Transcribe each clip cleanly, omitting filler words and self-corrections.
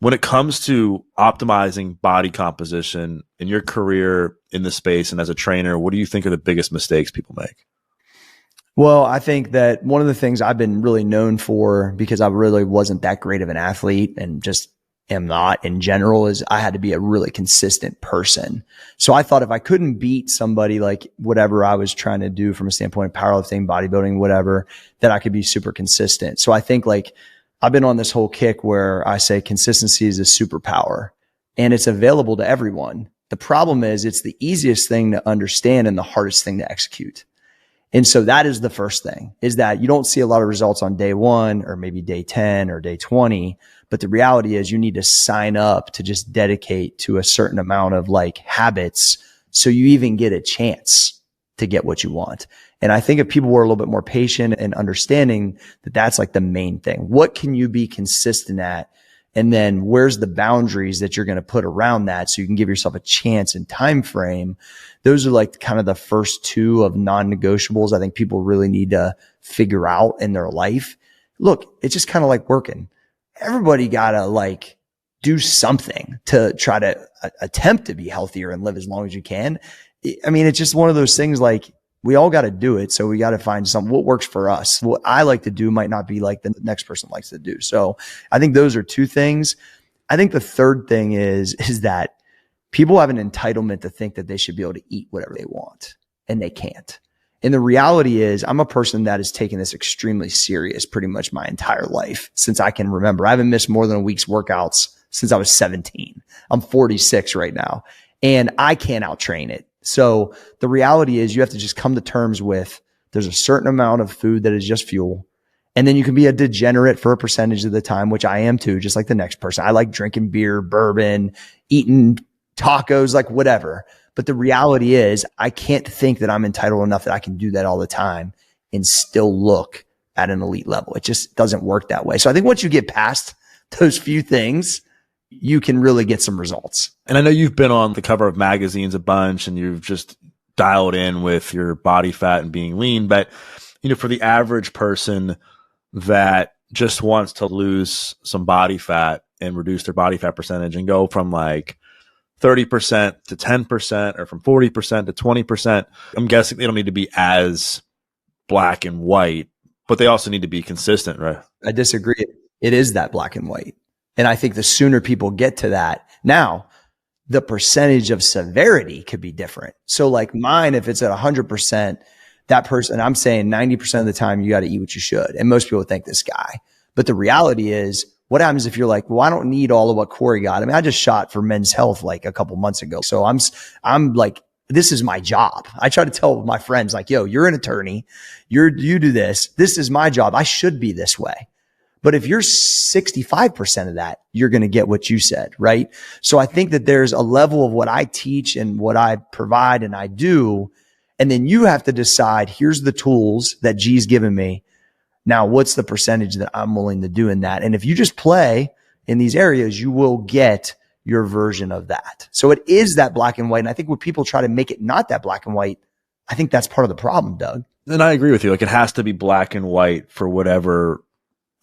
When it comes to optimizing body composition in your career in the space and as a trainer, what do you think are the biggest mistakes people make? Well, I think that one of the things I've been really known for, because I really wasn't that great of an athlete and just am not in general, is I had to be a really consistent person. So I thought if I couldn't beat somebody like whatever I was trying to do from a standpoint of powerlifting, bodybuilding, whatever, that I could be super consistent. So I think like I've been on this whole kick where I say consistency is a superpower and it's available to everyone. The problem is it's the easiest thing to understand and the hardest thing to execute. And so that is the first thing, is that you don't see a lot of results on day 1 or maybe day 10 or day 20. But the reality is you need to sign up to just dedicate to a certain amount of like habits so you even get a chance to get what you want. And I think if people were a little bit more patient and understanding that that's like the main thing, what can you be consistent at? And then where's the boundaries that you're going to put around that so you can give yourself a chance and time frame? Those are like kind of the first 2 of non-negotiables I think people really need to figure out in their life. Look, it's just kind of like working. Everybody gotta like do something to try to attempt to be healthier and live as long as you can. I mean, it's just one of those things like we all got to do it. So we got to find something, what works for us. What I like to do might not be like the next person likes to do. So I think those are 2 things. I think the third thing is that people have an entitlement to think that they should be able to eat whatever they want, and they can't. And the reality is I'm a person that has taken this extremely serious pretty much my entire life since I can remember. I haven't missed more than a week's workouts since I was 17. I'm 46 right now and I can't out-train it. So the reality is you have to just come to terms with there's a certain amount of food that is just fuel. And then you can be a degenerate for a percentage of the time, which I am too, just like the next person. I like drinking beer, bourbon, eating tacos, like whatever. But the reality is I can't think that I'm entitled enough that I can do that all the time and still look at an elite level. It just doesn't work that way. So I think once you get past those few things, you can really get some results. And I know you've been on the cover of magazines a bunch and you've just dialed in with your body fat and being lean. But, for the average person that just wants to lose some body fat and reduce their body fat percentage and go from like 30% to 10% or from 40% to 20%. I'm guessing they don't need to be as black and white, but they also need to be consistent, right? I disagree. It is that black and white. And I think the sooner people get to that, now the percentage of severity could be different. So like mine, if it's at 100%, that person, I'm saying 90% of the time you got to eat what you should. And most people think this guy, but the reality is, what happens if you're like, well, I don't need all of what Cory got? I mean, I just shot for Men's Health like a couple months ago. So I'm like, this is my job. I try to tell my friends like, yo, you're an attorney. You do this. This is my job. I should be this way. But if you're 65% of that, you're going to get what you said, right? So I think that there's a level of what I teach and what I provide and I do. And then you have to decide, here's the tools that G's given me. Now, what's the percentage that I'm willing to do in that? And if you just play in these areas, you will get your version of that. So it is that black and white. And I think when people try to make it not that black and white, I think that's part of the problem, Doug. And I agree with you. Like it has to be black and white for whatever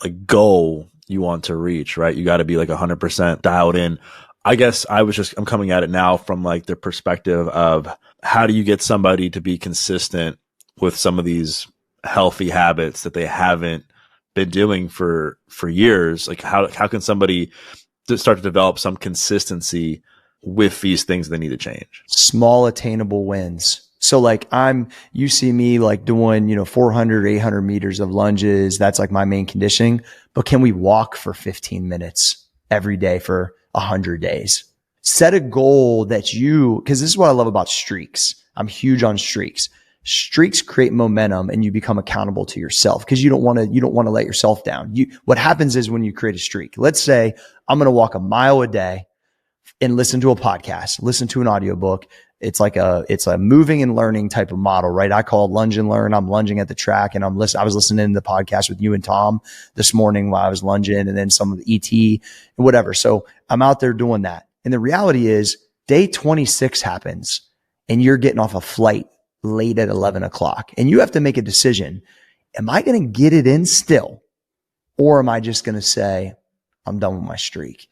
like goal you want to reach, right? You got to be like 100% dialed in. I guess I'm coming at it now from like the perspective of how do you get somebody to be consistent with some of these healthy habits that they haven't been doing for years? Like how can somebody start to develop some consistency with these things they need to change? Small attainable wins. So like you see me like doing, 400, 800 meters of lunges. That's like my main conditioning, but can we walk for 15 minutes every day for 100 days? Set a goal that cause this is what I love about streaks. I'm huge on streaks. Streaks create momentum and you become accountable to yourself because you don't want to let yourself down. What happens is when you create a streak, let's say I'm going to walk a mile a day and listen to a podcast, listen to an audiobook. It's a moving and learning type of model, right? I call it lunge and learn. I'm lunging at the track and I was listening to the podcast with you and Tom this morning while I was lunging and then some of the ET and whatever. So I'm out there doing that. And the reality is day 26 happens and you're getting off a flight late at 11 o'clock and you have to make a decision. Am I going to get it in still? Or am I just going to say, I'm done with my streak?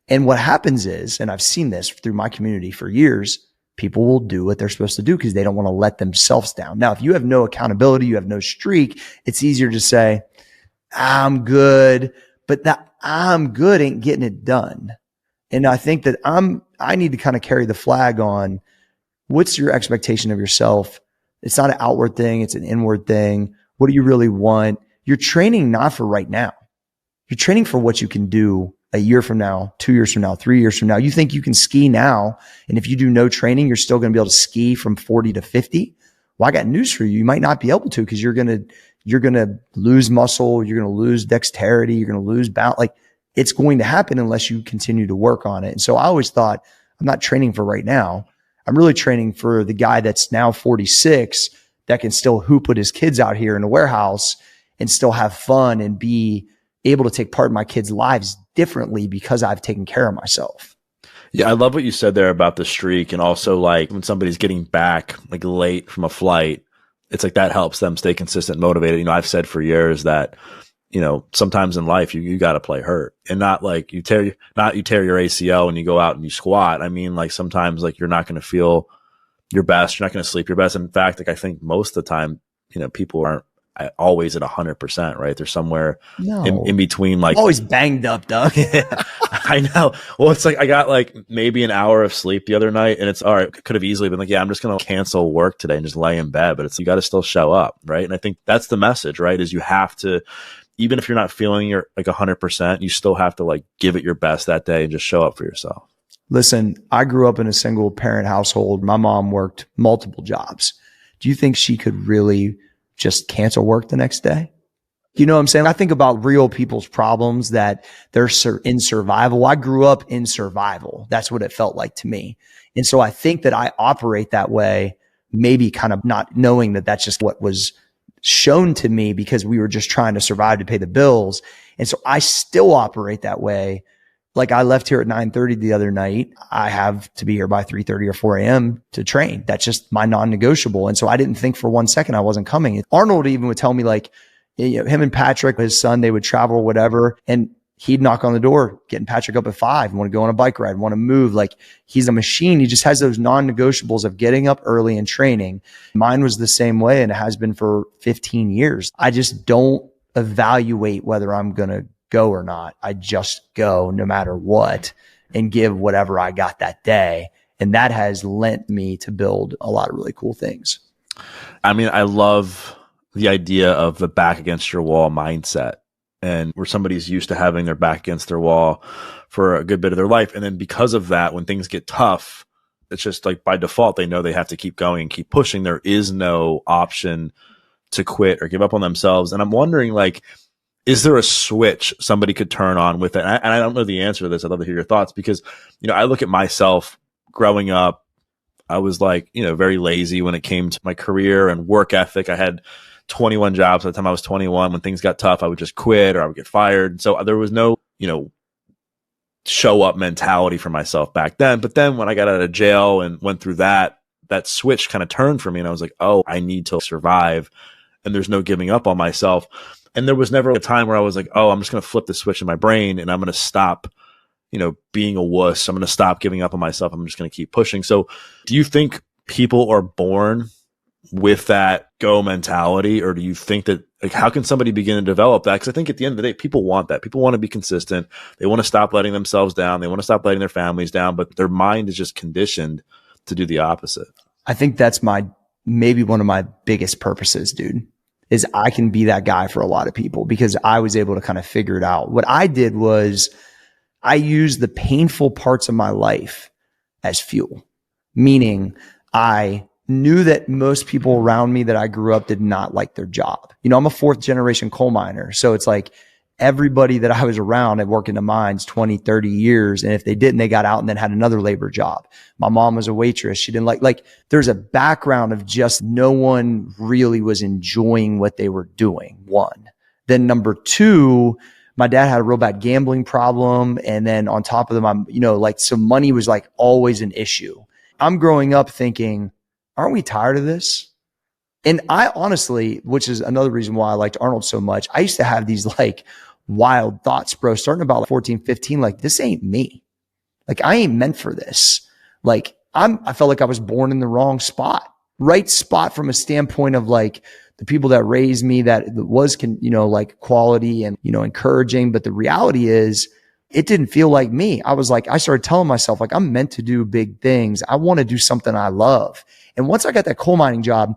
And what happens is, and I've seen this through my community for years, people will do what they're supposed to do because they don't want to let themselves down. Now, if you have no accountability, you have no streak, it's easier to say, I'm good, but that I'm good ain't getting it done. And I think that I need to kind of carry the flag on what's your expectation of yourself. It's not an outward thing. It's an inward thing. What do you really want? You're training not for right now. You're training for what you can do a year from now, 2 years from now, 3 years from now. You think you can ski now, and if you do no training, you're still going to be able to ski from 40 to 50. Well, I got news for you. You might not be able to because you're going to lose muscle. You're going to lose dexterity. You're going to lose balance. Like it's going to happen unless you continue to work on it. And so I always thought I'm not training for right now. I'm really training for the guy that's now 46 that can still hoop with his kids out here in the warehouse and still have fun and be able to take part in my kids' lives differently because I've taken care of myself. Yeah, I love what you said there about the streak, and also like when somebody's getting back like late from a flight, it's like that helps them stay consistent, motivated. I've said for years that, sometimes in life you got to play hurt, and not like you tear your ACL and you go out and you squat. I mean, like sometimes like you're not going to feel your best. You're not going to sleep your best. In fact, like I think most of the time, people aren't always at 100%, right? They're somewhere in between, like always banged up, Doug. I know. Well, it's like I got like maybe an hour of sleep the other night, and it's all right. Could have easily been like, yeah, I'm just going to cancel work today and just lay in bed. But it's, you got to still show up, right? And I think that's the message, right? Is you have to, even if you're not feeling you're like 100%, you still have to like give it your best that day and just show up for yourself. Listen, I grew up in a single parent household. My mom worked multiple jobs. Do you think she could really just cancel work the next day? You know what I'm saying? I think about real people's problems that they're in survival. I grew up in survival. That's what it felt like to me. And so I think that I operate that way, maybe kind of not knowing that that's just what was shown to me because we were just trying to survive to pay the bills. And so I still operate that way. Like I left here at 9:30 the other night. I have to be here by 3:30 or 4 a.m. to train. That's just my non-negotiable. And so I didn't think for 1 second I wasn't coming. Arnold even would tell me like, him and Patrick, his son, they would travel or whatever. And he'd knock on the door, getting Patrick up at 5, want to go on a bike ride, want to move. Like he's a machine. He just has those non-negotiables of getting up early and training. Mine was the same way, and it has been for 15 years. I just don't evaluate whether I'm going to go or not. I just go no matter what and give whatever I got that day. And that has lent me to build a lot of really cool things. I mean, I love the idea of the back against your wall mindset, and where somebody's used to having their back against their wall for a good bit of their life. And then because of that, when things get tough, it's just like by default, they know they have to keep going and keep pushing. There is no option to quit or give up on themselves. And I'm wondering, like, is there a switch somebody could turn on with it? And I don't know the answer to this. I'd love to hear your thoughts because, I look at myself growing up. I was like, very lazy when it came to my career and work ethic. I had 21 jobs by the time I was 21. When things got tough, I would just quit or I would get fired. So there was no, show up mentality for myself back then. But then when I got out of jail and went through that switch kind of turned for me. And I was like, oh, I need to survive. And there's no giving up on myself. And there was never a time where I was like, oh, I'm just going to flip the switch in my brain and I'm going to stop, being a wuss. I'm going to stop giving up on myself. I'm just going to keep pushing. So do you think people are born with that go mentality, or do you think that, like, how can somebody begin to develop that? Because I think at the end of the day, people want that. People want to be consistent. They want to stop letting themselves down. They want to stop letting their families down, but their mind is just conditioned to do the opposite. I think that's maybe one of my biggest purposes, dude, is I can be that guy for a lot of people because I was able to kind of figure it out. What I did was I used the painful parts of my life as fuel, meaning I knew that most people around me that I grew up did not like their job. I'm a 4th generation coal miner. So it's like everybody that I was around had worked in the mines 20, 30 years. And if they didn't, they got out and then had another labor job. My mom was a waitress. She didn't like there's a background of just no one really was enjoying what they were doing. One. Then number 2, my dad had a real bad gambling problem. And then on top of them, so money was like always an issue. I'm growing up thinking, aren't we tired of this? And I honestly, which is another reason why I liked Arnold so much, I used to have these like wild thoughts, bro, starting about 14, 15, like this ain't me. Like, I ain't meant for this. Like, I felt like I was born in the wrong spot, right spot from a standpoint of like the people that raised me, that was, like quality and, encouraging. But the reality is it didn't feel like me. I started telling myself like, I'm meant to do big things. I want to do something I love. And once I got that coal mining job,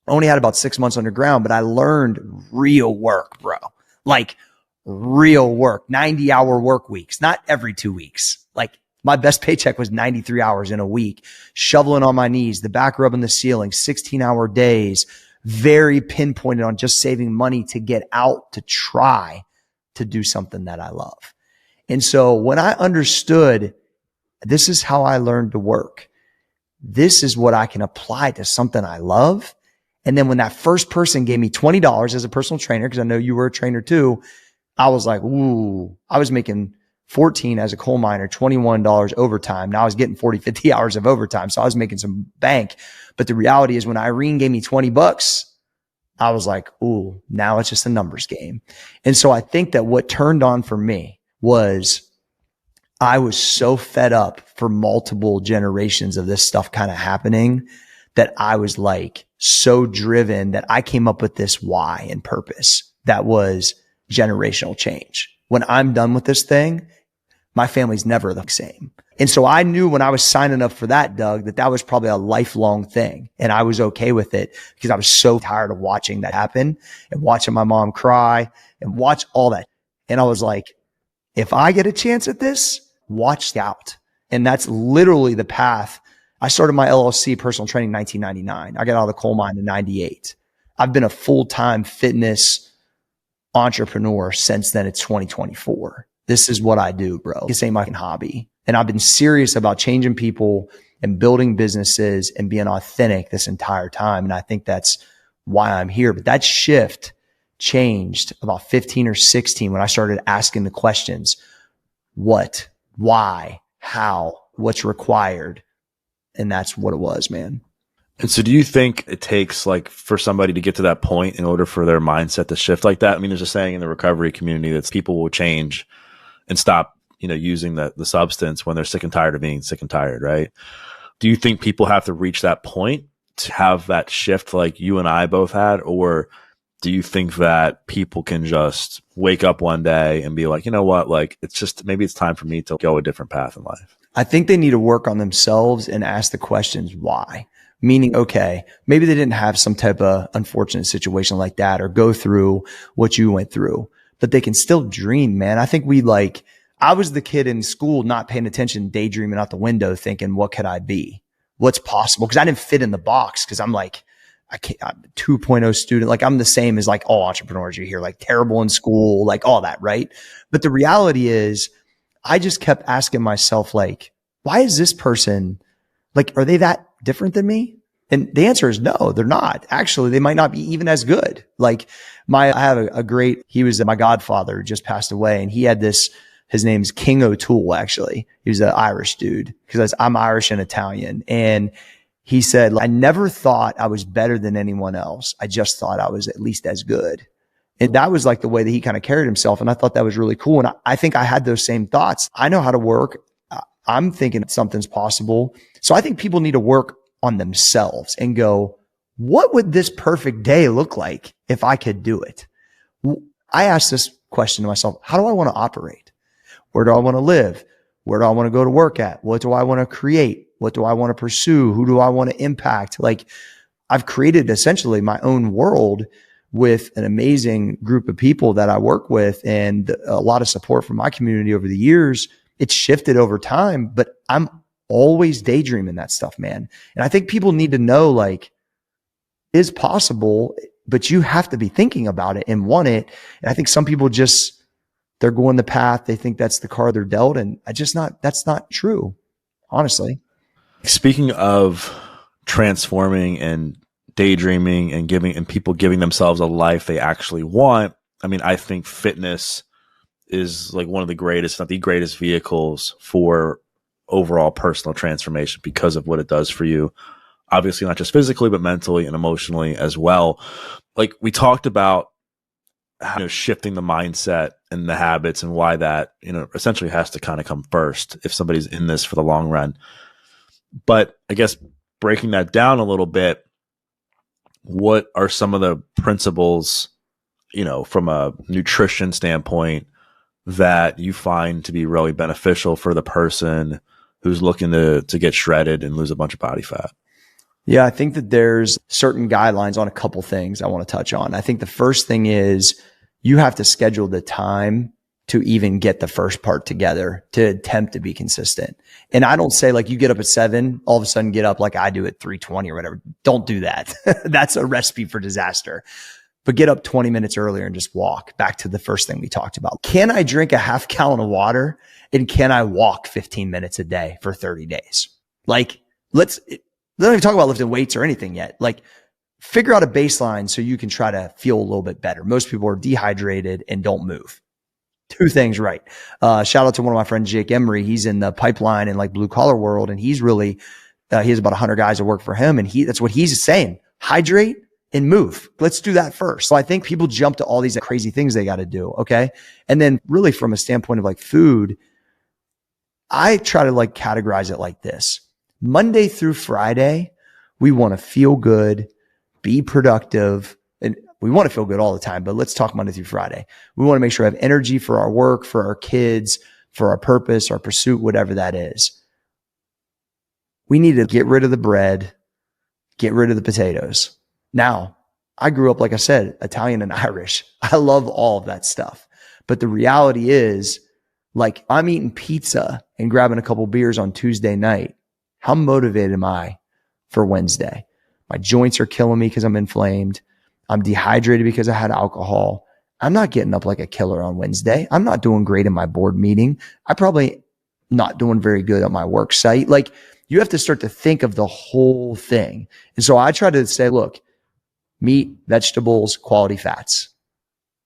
I only had about 6 months underground, but I learned real work, bro. Like real work, 90-hour work weeks, not every 2 weeks. Like my best paycheck was 93 hours in a week, shoveling on my knees, the back rubbing the ceiling, 16-hour days, very pinpointed on just saving money to get out to try to do something that I love. And so when I understood this is how I learned to work, this is what I can apply to something I love. And then when that first person gave me $20 as a personal trainer, because I know you were a trainer too, I was like, ooh, I was making 14 as a coal miner, $21 overtime. Now I was getting 40, 50 hours of overtime. So I was making some bank. But the reality is when Irene gave me $20, I was like, ooh, now it's just a numbers game. And so I think that what turned on for me was I was so fed up for multiple generations of this stuff kind of happening that I was like so driven that I came up with this why and purpose that was generational change. When I'm done with this thing, my family's never the same. And so I knew when I was signing up for that, Doug, that was probably a lifelong thing. And I was okay with it because I was so tired of watching that happen and watching my mom cry and watch all that. And I was like, if I get a chance at this, watch out. And that's literally the path. I started my LLC, personal training, in 1999. I got out of the coal mine in 98. I've been a full-time fitness entrepreneur since then. It's 2024. This is what I do, bro. This ain't my hobby. And I've been serious about changing people and building businesses and being authentic this entire time. And I think that's why I'm here. But that shift changed about 15 or 16 when I started asking the questions, what, why, how, what's required. And that's what it was, man. And so do you think it takes like for somebody to get to that point in order for their mindset to shift like that? I mean, there's a saying in the recovery community that people will change and stop, using the substance when they're sick and tired of being sick and tired, right? Do you think people have to reach that point to have that shift like you and I both had? Or do you think that people can just wake up one day and be like, you know what, like maybe it's time for me to go a different path in life? I think they need to work on themselves and ask the questions why. Meaning, okay, maybe they didn't have some type of unfortunate situation like that or go through what you went through, but they can still dream, man. I think I was the kid in school not paying attention, daydreaming out the window thinking, what could I be? What's possible? Because I didn't fit in the box because I'm like, I'm a 2.0 student. Like I'm the same as like all entrepreneurs you hear, like terrible in school, like all that, right? But the reality is I just kept asking myself, like, why is this person, like, are they that different than me? And the answer is no, they're not. Actually, they might not be even as good. Like I have he was my godfather who just passed away, and he had his name's King O'Toole, actually. He was an Irish dude because I'm Irish and Italian. And he said, I never thought I was better than anyone else. I just thought I was at least as good. And that was like the way that he kind of carried himself. And I thought that was really cool. And I think I had those same thoughts. I know how to work. I'm thinking something's possible. So I think people need to work on themselves and go, what would this perfect day look like if I could do it? I asked this question to myself, how do I want to operate? Where do I want to live? Where do I want to go to work at? What do I want to create? What do I want to pursue? Who do I want to impact? Like I've created essentially my own world with an amazing group of people that I work with and a lot of support from my community over the years. It's shifted over time, but I'm always daydreaming that stuff, man. And I think people need to know like it's possible, but you have to be thinking about it and want it. And I think some people they're going the path. They think that's the card they're dealt. And that's not true, honestly. Speaking of transforming and daydreaming and people giving themselves a life they actually want. I mean, I think fitness is like one of the greatest, not the greatest vehicles for overall personal transformation because of what it does for you. Obviously, not just physically, but mentally and emotionally as well. Like we talked about, shifting the mindset and the habits and why that, essentially has to kind of come first if somebody's in this for the long run. But I guess breaking that down a little bit, what are some of the principles, from a nutrition standpoint that you find to be really beneficial for the person who's looking to get shredded and lose a bunch of body fat? Yeah, I think that there's certain guidelines on a couple things I want to touch on. I think the first thing is you have to schedule the time to even get the first part together to attempt to be consistent. And I don't say like you get up at 7, all of a sudden get up like I do at 3:20 or whatever. Don't do that. That's a recipe for disaster. But get up 20 minutes earlier and just walk. Back to the first thing we talked about. Can I drink a half gallon of water and can I walk 15 minutes a day for 30 days? Like, let's not even talk about lifting weights or anything yet. Like, figure out a baseline so you can try to feel a little bit better. Most people are dehydrated and don't move. 2 things right. Shout out to one of my friends, Jake Emery. He's in the pipeline and like blue collar world. And he's really, he has about 100 guys that work for him. And that's what he's saying. Hydrate and move. Let's do that first. So I think people jump to all these crazy things they got to do. Okay. And then really from a standpoint of like food, I try to like categorize it like this. Monday through Friday, we want to feel good, be productive, and we want to feel good all the time, but let's talk Monday through Friday. We want to make sure we have energy for our work, for our kids, for our purpose, our pursuit, whatever that is. We need to get rid of the bread, get rid of the potatoes. Now, I grew up, like I said, Italian and Irish. I love all of that stuff. But the reality is, like, I'm eating pizza and grabbing a couple beers on Tuesday night. How motivated am I for Wednesday? My joints are killing me because I'm inflamed. I'm dehydrated because I had alcohol. I'm not getting up like a killer on Wednesday. I'm not doing great in my board meeting. I probably not doing very good at my work site. Like, you have to start to think of the whole thing. And so I try to say, look, meat, vegetables, quality fats.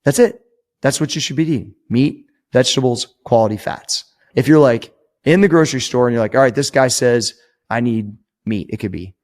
That's it. That's what you should be eating. Meat, vegetables, quality fats. If you're like in the grocery store and you're like, all right, this guy says I need meat. It could be,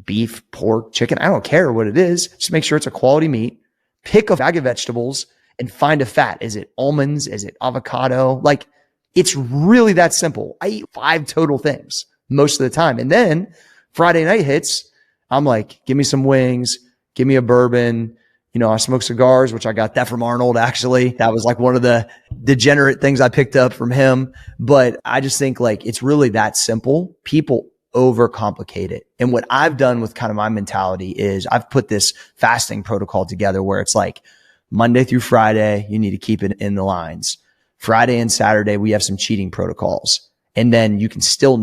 beef, pork, chicken. I don't care what it is. Just make sure it's a quality meat. Pick a bag of vegetables and find a fat. Is it almonds? Is it avocado? Like, it's really that simple. I eat 5 total things most of the time. And then Friday night hits. I'm like, give me some wings. Give me a bourbon. I smoke cigars, which I got that from Arnold, actually. That was like one of the degenerate things I picked up from him. But I just think like it's really that simple. People overcomplicate it. And what I've done with kind of my mentality is I've put this fasting protocol together where it's like Monday through Friday, you need to keep it in the lines. Friday and Saturday, we have some cheating protocols. And then you can still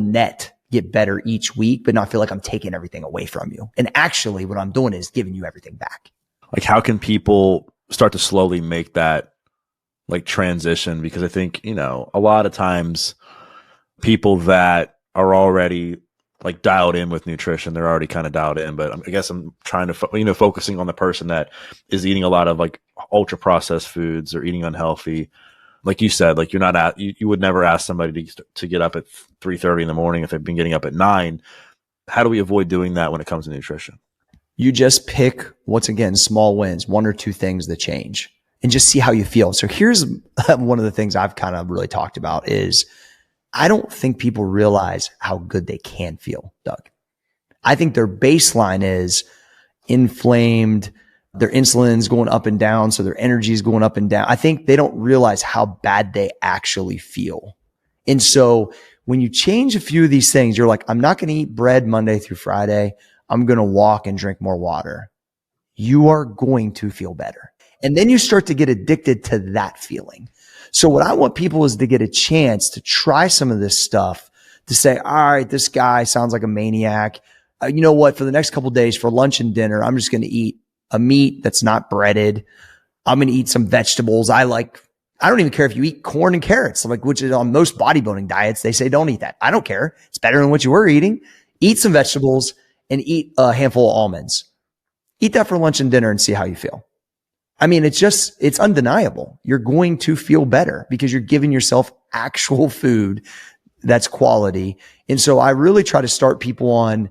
get better each week, but not feel like I'm taking everything away from you. And actually what I'm doing is giving you everything back. Like, how can people start to slowly make that like transition? Because I think, a lot of times people that are already like dialed in with nutrition, they're already kind of dialed in, but I guess I'm trying to, focusing on the person that is eating a lot of like ultra processed foods or eating unhealthy. Like you said, like you would never ask somebody to get up at 3:30 in the morning if they've been getting up at 9. How do we avoid doing that when it comes to nutrition? You just pick, once again, small wins, 1 or 2 things that change, and just see how you feel. So here's one of the things I've kind of really talked about is I don't think people realize how good they can feel, Doug. I think their baseline is inflamed, their insulin's going up and down, so their energy is going up and down. I think they don't realize how bad they actually feel. And so when you change a few of these things, you're like, I'm not going to eat bread Monday through Friday. I'm going to walk and drink more water. You are going to feel better. And then you start to get addicted to that feeling. So what I want people is to get a chance to try some of this stuff, to say, all right, this guy sounds like a maniac. You know what? For the next couple of days for lunch and dinner, I'm just going to eat a meat that's not breaded. I'm going to eat some vegetables. I don't even care if you eat corn and carrots, which is on most bodybuilding diets. They say don't eat that. I don't care. It's better than what you were eating. Eat some vegetables and eat a handful of almonds. Eat that for lunch and dinner and see how you feel. It's undeniable. You're going to feel better because you're giving yourself actual food that's quality. And so I really try to start people on,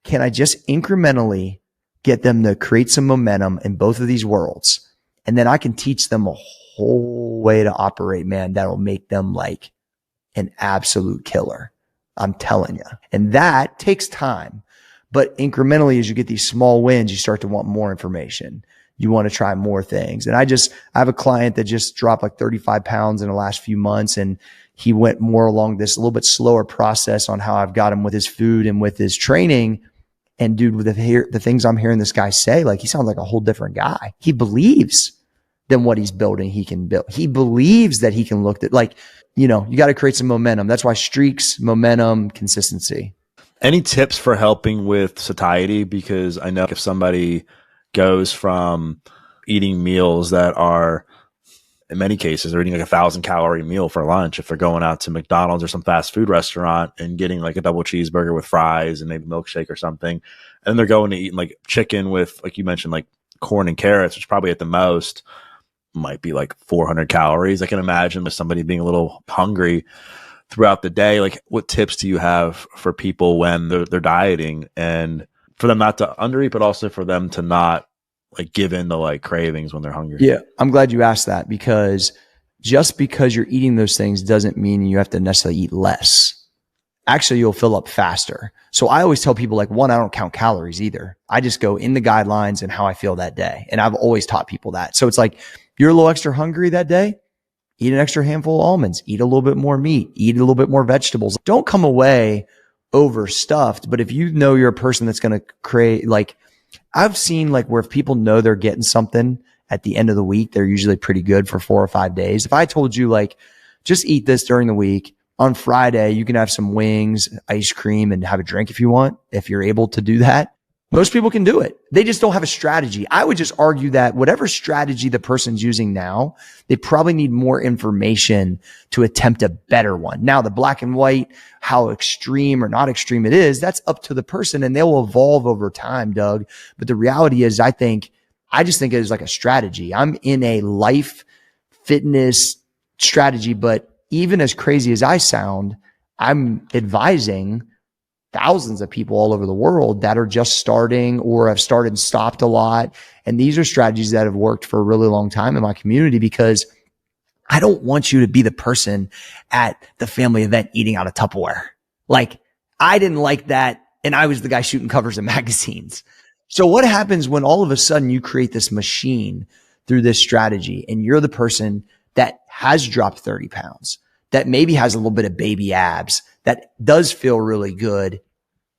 can I just incrementally get them to create some momentum in both of these worlds? And then I can teach them a whole way to operate, man, that'll make them like an absolute killer. I'm telling you. And that takes time. But incrementally, as you get these small wins, you start to want more information. You want to try more things. And I have a client that just dropped like 35 pounds in the last few months. And he went more along this a little bit slower process on how I've got him with his food and with his training. And dude, with the things I'm hearing this guy say, like he sounds like a whole different guy. He believes than what he's building, he can build. He believes that he can look at, like, you got to create some momentum. That's why streaks, momentum, consistency. Any tips for helping with satiety? Because I know if somebody goes from eating meals that are, in many cases, they're eating like 1,000-calorie meal for lunch. If they're going out to McDonald's or some fast food restaurant and getting like a double cheeseburger with fries and maybe milkshake or something, and then they're going to eat like chicken with, like you mentioned, like corn and carrots, which probably at the most might be like 400 calories. I can imagine with somebody being a little hungry throughout the day. Like, what tips do you have for people when they're dieting, and for them not to undereat, but also for them to not like give in to like cravings when they're hungry? Yeah, I'm glad you asked that, because just because you're eating those things doesn't mean you have to necessarily eat less. Actually, you'll fill up faster. So I always tell people, like, one, I don't count calories either. I just go in the guidelines and how I feel that day. And I've always taught people that. So it's like, you're a little extra hungry that day, eat an extra handful of almonds, eat a little bit more meat, eat a little bit more vegetables. Don't come away overstuffed. But if you know you're a person that's going to create, like, I've seen like where if people know they're getting something at the end of the week, they're usually pretty good for 4 or 5 days. If I told you, like, just eat this during the week, on Friday, you can have some wings, ice cream, and have a drink if you want, if you're able to do that. Most people can do it. They just don't have a strategy. I would just argue that whatever strategy the person's using now, they probably need more information to attempt a better one. Now, the black and white, how extreme or not extreme it is, that's up to the person, and they'll evolve over time, Doug. But the reality is, I just think it is like a strategy. I'm in a life fitness strategy, but even as crazy as I sound, I'm advising thousands of people all over the world that are just starting or have started and stopped a lot. And these are strategies that have worked for a really long time in my community, because I don't want you to be the person at the family event eating out of Tupperware. Like, I didn't like that. And I was the guy shooting covers of magazines. So what happens when all of a sudden you create this machine through this strategy, and you're the person that has dropped 30 pounds, that maybe has a little bit of baby abs, that does feel really good,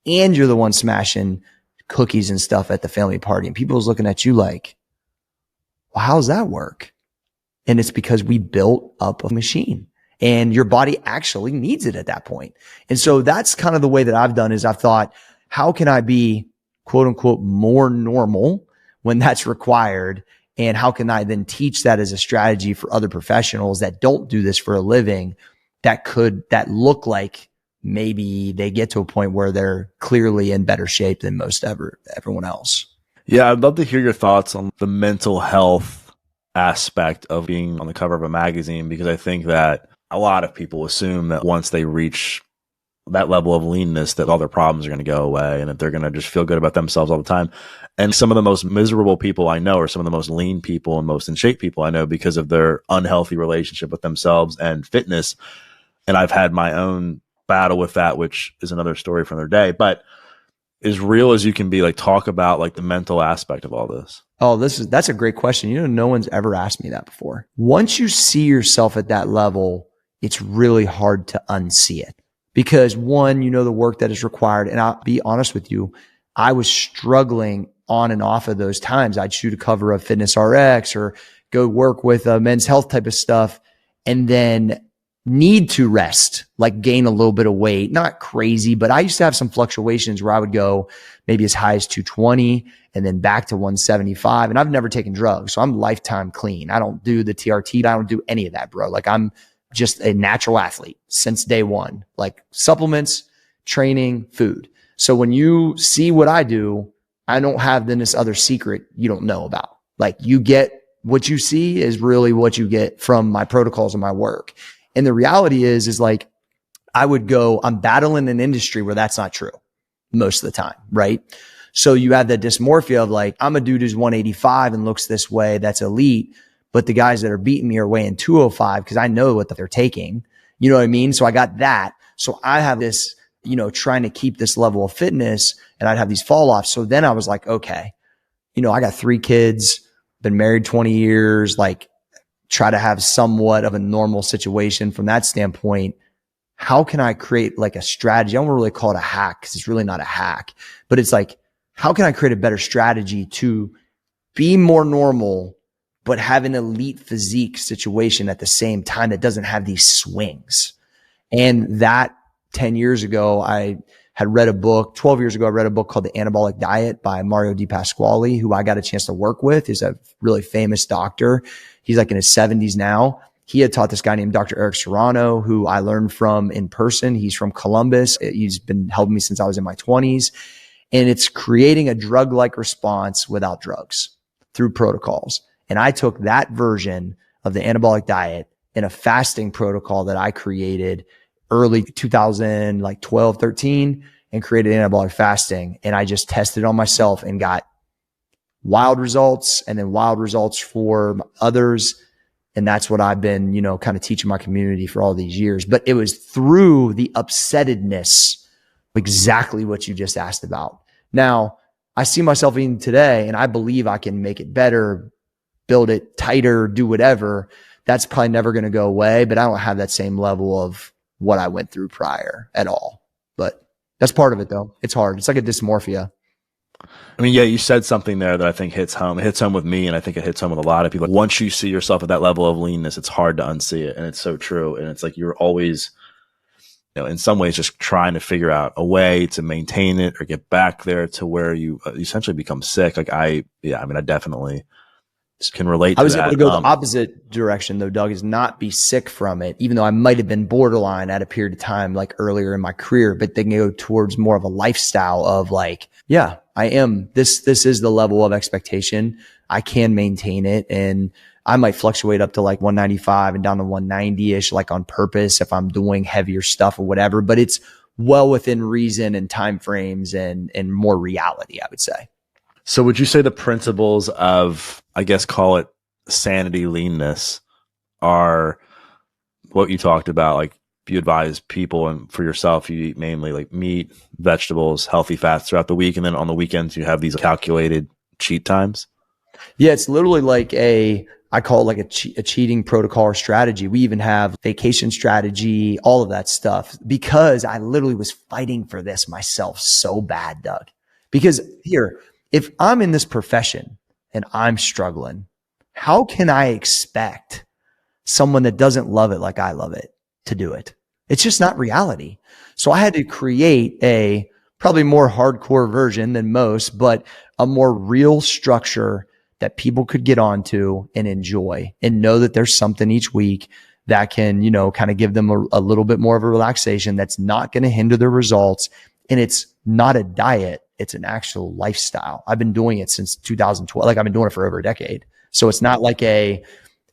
and you're the one smashing cookies and stuff at the family party, and people's looking at you like, well, how's that work? And it's because we built up a machine, and your body actually needs it at that point. And so that's kind of the way that I've done, is I've thought, how can I be quote unquote more normal when that's required? And how can I then teach that as a strategy for other professionals that don't do this for a living, that look like maybe they get to a point where they're clearly in better shape than everyone else. Yeah, I'd love to hear your thoughts on the mental health aspect of being on the cover of a magazine, because I think that a lot of people assume that once they reach that level of leanness, that all their problems are going to go away and that they're going to just feel good about themselves all the time. And some of the most miserable people I know are some of the most lean people and most in shape people I know, because of their unhealthy relationship with themselves and fitness. And I've had my own battle with that, which is another story for another day. But as real as you can be, like, talk about like the mental aspect of all this. Oh, that's a great question. No one's ever asked me that before. Once you see yourself at that level, it's really hard to unsee it, because one, the work that is required. And I'll be honest with you, I was struggling on and off of those times. I'd shoot a cover of Fitness RX or go work with Men's Health type of stuff, and then need to rest, like gain a little bit of weight. Not crazy, but I used to have some fluctuations where I would go maybe as high as 220 and then back to 175. And I've never taken drugs, so I'm lifetime clean. I don't do the TRT. I don't do any of that, bro. Like, I'm just a natural athlete since day one, like supplements, training, food. So when you see what I do, I don't have then this other secret you don't know about. Like, you get what you see is really what you get from my protocols and my work. And the reality is like, I'm battling an industry where that's not true most of the time, right? So you have that dysmorphia of like, I'm a dude who's 185 and looks this way, that's elite. but the guys that are beating me are weighing 205 because I know what they're taking. You know what I mean? So I got that. So I have this, trying to keep this level of fitness, and I'd have these fall offs. So then I was like, okay, I got 3 kids, been married 20 years, like try to have somewhat of a normal situation from that standpoint. How can I create like a strategy? I don't really call it a hack because it's really not a hack, but it's like, how can I create a better strategy to be more normal, but have an elite physique situation at the same time that doesn't have these swings? And that 10 years ago, I had read a book. 12 years ago, I read a book called The Anabolic Diet by Mario Di Pasquale, who I got a chance to work with. He's a really famous doctor. He's like in his 70s now. He had taught this guy named Dr. Eric Serrano, who I learned from in person. He's from Columbus. He's been helping me since I was in my 20s. And it's creating a drug-like response without drugs through protocols. And I took that version of the anabolic diet in a fasting protocol that I created early 2012, 13, and created anabolic fasting. And I just tested it on myself and got wild results, and then wild results for others. And that's what I've been, kind of teaching my community for all these years. But it was through the upsettedness, exactly what you just asked about. Now, I see myself eating today, and I believe I can make it better, build it tighter, do whatever. That's probably never going to go away, but I don't have that same level of what I went through prior at all. But that's part of it, though. It's hard. It's like a dysmorphia. I mean, yeah, you said something there that I think hits home. It hits home with me, and I think it hits home with a lot of people. Once you see yourself at that level of leanness, it's hard to unsee it. And it's so true. And it's like you're always, in some ways just trying to figure out a way to maintain it or get back there to where you essentially become sick. Like I definitely can relate to that. I was able to go the opposite direction, though, Doug, is not be sick from it, even though I might have been borderline at a period of time, like earlier in my career, but then go towards more of a lifestyle of like, yeah, I am. This is the level of expectation. I can maintain it. And I might fluctuate up to like 195 and down to 190-ish, like on purpose if I'm doing heavier stuff or whatever, but it's well within reason and time frames and more reality, I would say. So would you say the principles of, I guess, call it sanity, leanness, are what you talked about? Like you advise people, and for yourself, you eat mainly like meat, vegetables, healthy fats throughout the week. And then on the weekends, you have these calculated cheat times. Yeah, it's literally like I call it like a cheating protocol or strategy. We even have vacation strategy, all of that stuff, because I literally was fighting for this myself so bad, Doug. Because here, if I'm in this profession and I'm struggling, how can I expect someone that doesn't love it like I love it to do it? It's just not reality. So I had to create a probably more hardcore version than most, but a more real structure that people could get onto and enjoy and know that there's something each week that can, kind of give them a little bit more of a relaxation that's not going to hinder their results. And it's not a diet. It's an actual lifestyle. I've been doing it since 2012. Like I've been doing it for over a decade. So it's not like a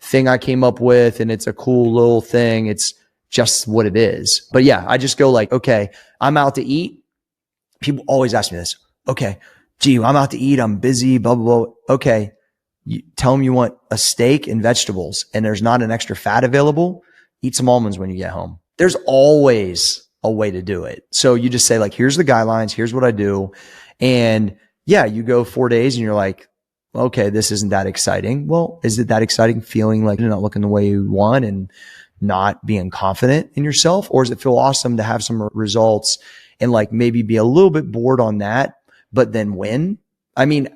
thing I came up with and it's a cool little thing. It's just what it is. But yeah, I just go like, okay, I'm out to eat. People always ask me this. Okay, gee, I'm out to eat. I'm busy, blah, blah, blah. Okay. You tell them you want a steak and vegetables and there's not an extra fat available. Eat some almonds when you get home. There's always a way to do it. So you just say like, here's the guidelines. Here's what I do. And yeah, you go 4 days and you're like, okay, this isn't that exciting. Well, is it that exciting feeling like you're not looking the way you want and not being confident in yourself? Or does it feel awesome to have some results and like maybe be a little bit bored on that, but then win? I mean,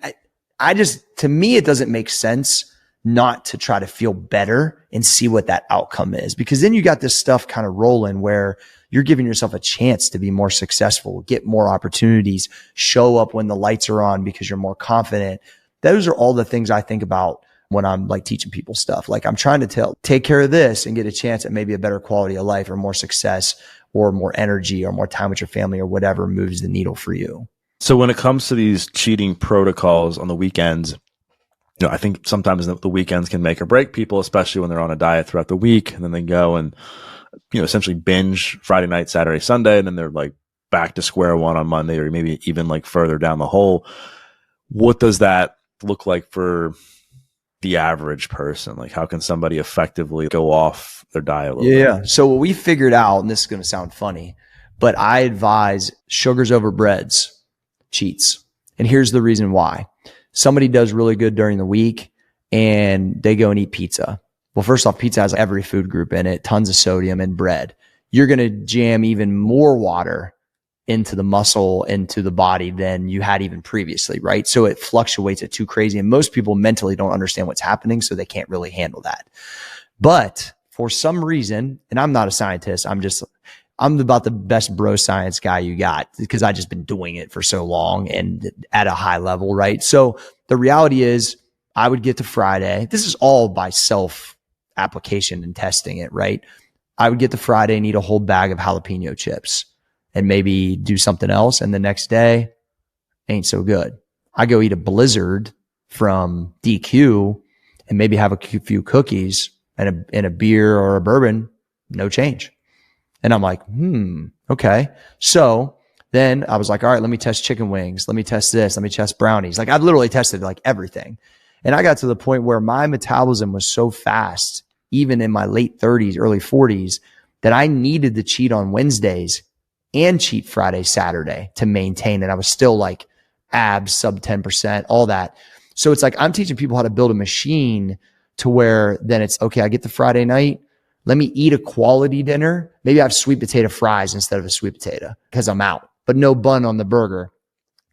to me, it doesn't make sense not to try to feel better and see what that outcome is, because then you got this stuff kind of rolling where you're giving yourself a chance to be more successful, get more opportunities, show up when the lights are on because you're more confident. Those are all the things I think about when I'm like teaching people stuff. Like I'm trying to take care of this and get a chance at maybe a better quality of life or more success or more energy or more time with your family or whatever moves the needle for you. So when it comes to these cheating protocols on the weekends, I think sometimes the weekends can make or break people, especially when they're on a diet throughout the week, and then they go and, essentially binge Friday night, Saturday, Sunday, and then they're like back to square one on Monday, or maybe even like further down the hole. What does that look like for, the average person? Like, how can somebody effectively go off their diet a little bit? So what we figured out, and this is going to sound funny, but I advise sugars over breads, cheats. And here's the reason why. Somebody does really good during the week and they go and eat pizza. Well, first off, pizza has every food group in it, tons of sodium and bread. You're going to jam even more water into the muscle, into the body than you had even previously, right? So it fluctuates it too crazy. And most people mentally don't understand what's happening, so they can't really handle that. But for some reason, and I'm not a scientist, I'm about the best bro science guy you got because I just been doing it for so long and at a high level, right? So the reality is I would get to Friday. This is all by self application and testing it, right? I would get to Friday and eat a whole bag of jalapeno chips and maybe do something else. And the next day ain't so good. I go eat a Blizzard from DQ and maybe have a few cookies and a beer or a bourbon, no change. And I'm like, okay. So then I was like, all right, let me test chicken wings. Let me test this. Let me test brownies. Like I've literally tested like everything. And I got to the point where my metabolism was so fast, even in my late 30s, early 40s, that I needed to cheat on Wednesdays and cheat Friday, Saturday to maintain. And I was still like abs, sub 10%, all that. So it's like I'm teaching people how to build a machine to where then it's, okay, I get the Friday night. Let me eat a quality dinner. Maybe I have sweet potato fries instead of a sweet potato because I'm out, but no bun on the burger.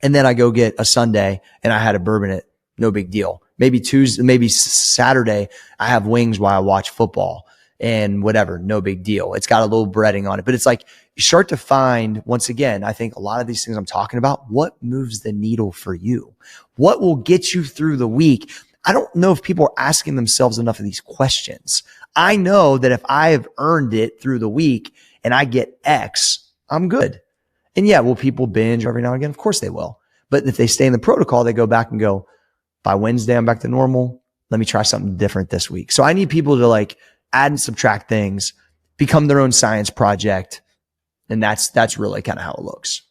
And then I go get a Sunday and I had a bourbon it. No big deal. Maybe Tuesday, maybe Saturday, I have wings while I watch football and whatever. No big deal. It's got a little breading on it, but it's like you start to find, once again, I think a lot of these things I'm talking about, what moves the needle for you? What will get you through the week? I don't know if people are asking themselves enough of these questions. I know that if I have earned it through the week and I get X, I'm good. And yeah, will people binge every now and again? Of course they will. But if they stay in the protocol, they go back and go, by Wednesday, I'm back to normal. Let me try something different this week. So I need people to like add and subtract things, become their own science project. And that's really kind of how it looks.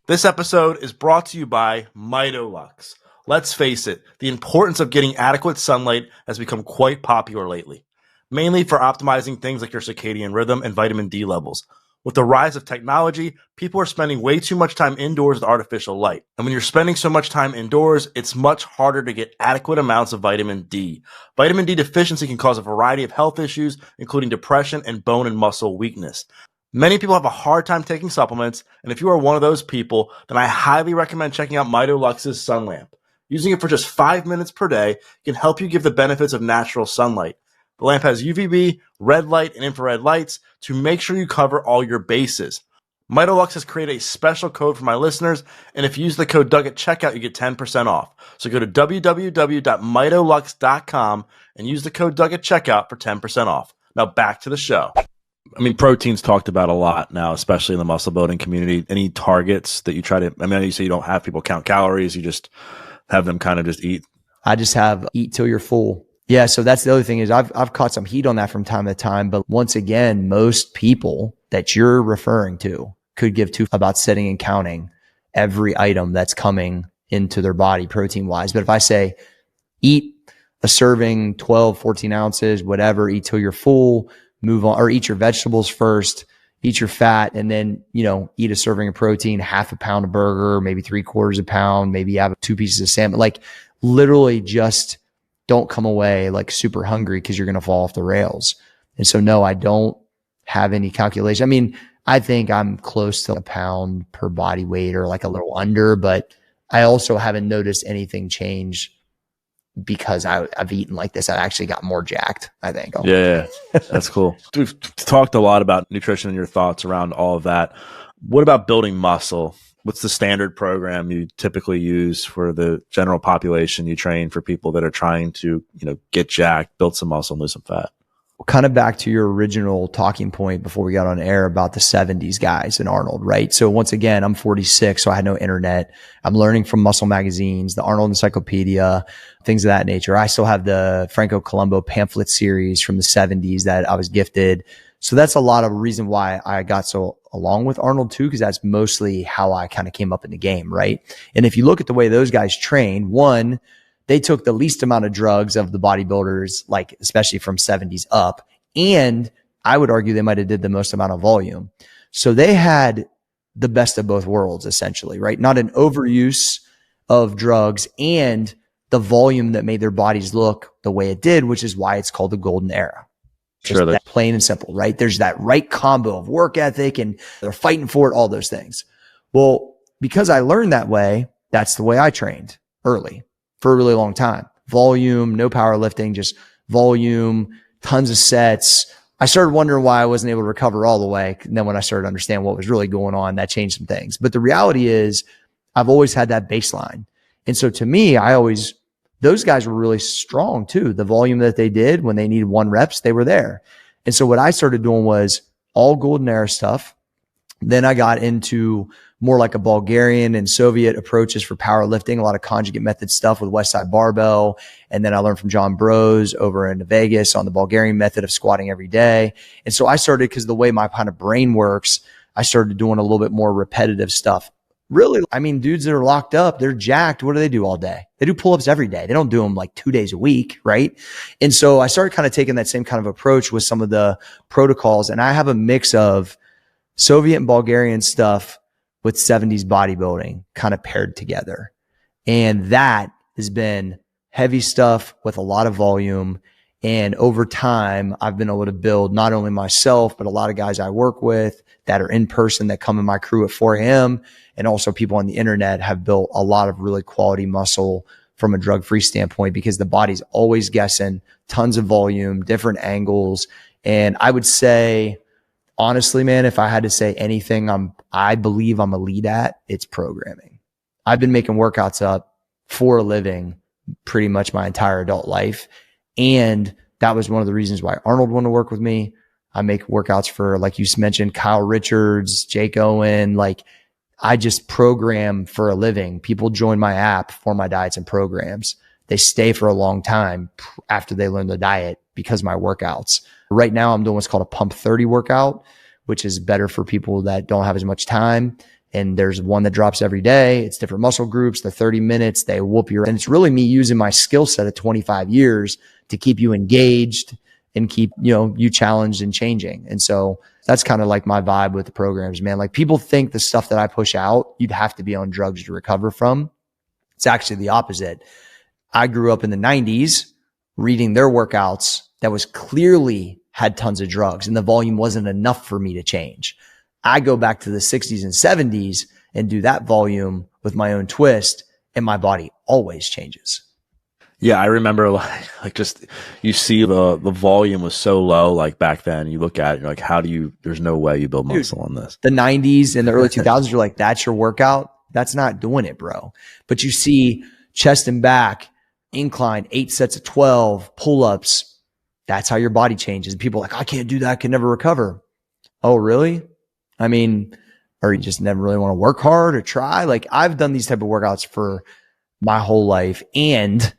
This episode is brought to you by MitoLux. Let's face it, the importance of getting adequate sunlight has become quite popular lately, mainly for optimizing things like your circadian rhythm and vitamin D levels. With the rise of technology, people are spending way too much time indoors with artificial light. And when you're spending so much time indoors, it's much harder to get adequate amounts of vitamin D. Vitamin D deficiency can cause a variety of health issues, including depression and bone and muscle weakness. Many people have a hard time taking supplements, and if you are one of those people, then I highly recommend checking out MitoLux's sun lamp. Using it for just 5 minutes per day can help you give the benefits of natural sunlight. The lamp has UVB, red light, and infrared lights to make sure you cover all your bases. MitoLux has created a special code for my listeners, and if you use the code Doug at checkout, you get 10% off. So go to www.mitolux.com and use the code Doug at checkout for 10% off. Now back to the show. I mean, protein's talked about a lot now, especially in the muscle building community. Any targets that you try to, I mean, you say you don't have people count calories, you just have them kind of just eat. I just have eat till you're full. Yeah. So that's the other thing is I've caught some heat on that from time to time. But once again, most people that you're referring to could give two about setting and counting every item that's coming into their body protein wise. But if I say eat a serving, 12, 14 ounces, whatever, eat till you're full, move on, or eat your vegetables first, eat your fat, and then, eat a serving of protein, half a pound of burger, maybe 3/4 pound, maybe have 2 pieces of salmon. Like literally just don't come away like super hungry because you're going to fall off the rails. And so, no, I don't have any calculation. I mean, I think I'm close to a pound per body weight or like a little under, but I also haven't noticed anything change because I've eaten like this. I actually got more jacked, I think. Yeah, that's cool. We've talked a lot about nutrition and your thoughts around all of that. What about building muscle? What's the standard program you typically use for the general population you train for people that are trying to, get jacked, build some muscle, and lose some fat? Kind of back to your original talking point before we got on air about the 70s guys and Arnold, right? So once again, I'm 46, so I had no internet. I'm learning from muscle magazines, the Arnold Encyclopedia, things of that nature. I still have the Franco Colombo pamphlet series from the 70s that I was gifted. So that's a lot of reason why I got so along with Arnold too, because that's mostly how I kind of came up in the game, right? And if you look at the way those guys train, one, they took the least amount of drugs of the bodybuilders, like especially from 70s up. And I would argue they might have did the most amount of volume. So they had the best of both worlds, essentially, right? Not an overuse of drugs and the volume that made their bodies look the way it did, which is why it's called the golden era. Just that plain and simple, right? There's that right combo of work ethic and they're fighting for it, all those things. Well, because I learned that way, that's the way I trained early for a really long time. Volume, no powerlifting, just volume, tons of sets. I started wondering why I wasn't able to recover all the way. And then when I started to understand what was really going on, that changed some things. But the reality is I've always had that baseline. And so to me, those guys were really strong too. The volume that they did when they needed 1 reps, they were there. And so what I started doing was all golden era stuff. Then I got into more like a Bulgarian and Soviet approaches for powerlifting, a lot of conjugate method stuff with Westside Barbell. And then I learned from John Bros over in Vegas on the Bulgarian method of squatting every day. And so I started, because the way my kind of brain works, I started doing a little bit more repetitive stuff. Really, I mean, dudes that are locked up, they're jacked. What do they do all day? They do pull-ups every day. They don't do them like 2 days a week, right? And so I started kind of taking that same kind of approach with some of the protocols. And I have a mix of Soviet and Bulgarian stuff with 70s bodybuilding kind of paired together. And that has been heavy stuff with a lot of volume. And over time, I've been able to build not only myself, but a lot of guys I work with that are in person that come in my crew at 4 a.m. And also people on the internet have built a lot of really quality muscle from a drug-free standpoint, because the body's always guessing, tons of volume, different angles. And I would say, honestly, man, if I had to say anything I believe I'm elite at, it's programming. I've been making workouts up for a living pretty much my entire adult life. And that was one of the reasons why Arnold wanted to work with me. I make workouts for, like you mentioned, Kyle Richards, Jake Owen. Like, I just program for a living. People join my app for my diets and programs. They stay for a long time after they learn the diet because of my workouts. Right now, I'm doing what's called a Pump 30 workout, which is better for people that don't have as much time. And there's one that drops every day. It's different muscle groups. The 30 minutes, they whoop your, and it's really me using my skill set of 25 years to keep you engaged and keep, you challenged and changing. And so that's kind of like my vibe with the programs, man. Like, people think the stuff that I push out, you'd have to be on drugs to recover from. It's actually the opposite. I grew up in the 90s reading their workouts that was clearly had tons of drugs, and the volume wasn't enough for me to change. I go back to the 60s and 70s and do that volume with my own twist, and my body always changes. Yeah, I remember like just, you see the volume was so low, like back then. You look at it, you're like, there's no way you build muscle on this. The 90s and the early 2000s, you're like, that's your workout? That's not doing it, bro. But you see chest and back, incline, 8 sets of 12, pull-ups. That's how your body changes. And people are like, I can't do that, I can never recover. Oh, really? I mean, or you just never really want to work hard or try? Like, I've done these type of workouts for my whole life, and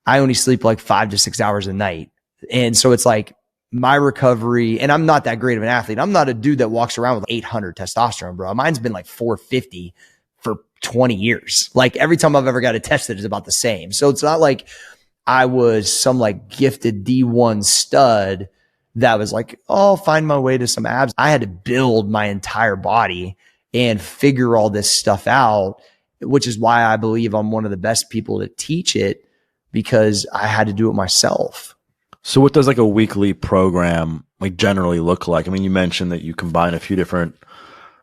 I only sleep like 5 to 6 hours a night. And so it's like my recovery, and I'm not that great of an athlete. I'm not a dude that walks around with 800 testosterone, bro. Mine's been like 450 for 20 years. Like, every time I've ever got it tested is about the same. So it's not like I was some like gifted D1 stud that was like, oh, I'll find my way to some abs. I had to build my entire body and figure all this stuff out, which is why I believe I'm one of the best people to teach it, because I had to do it myself. So what does like a weekly program like generally look like? I mean, you mentioned that you combine a few different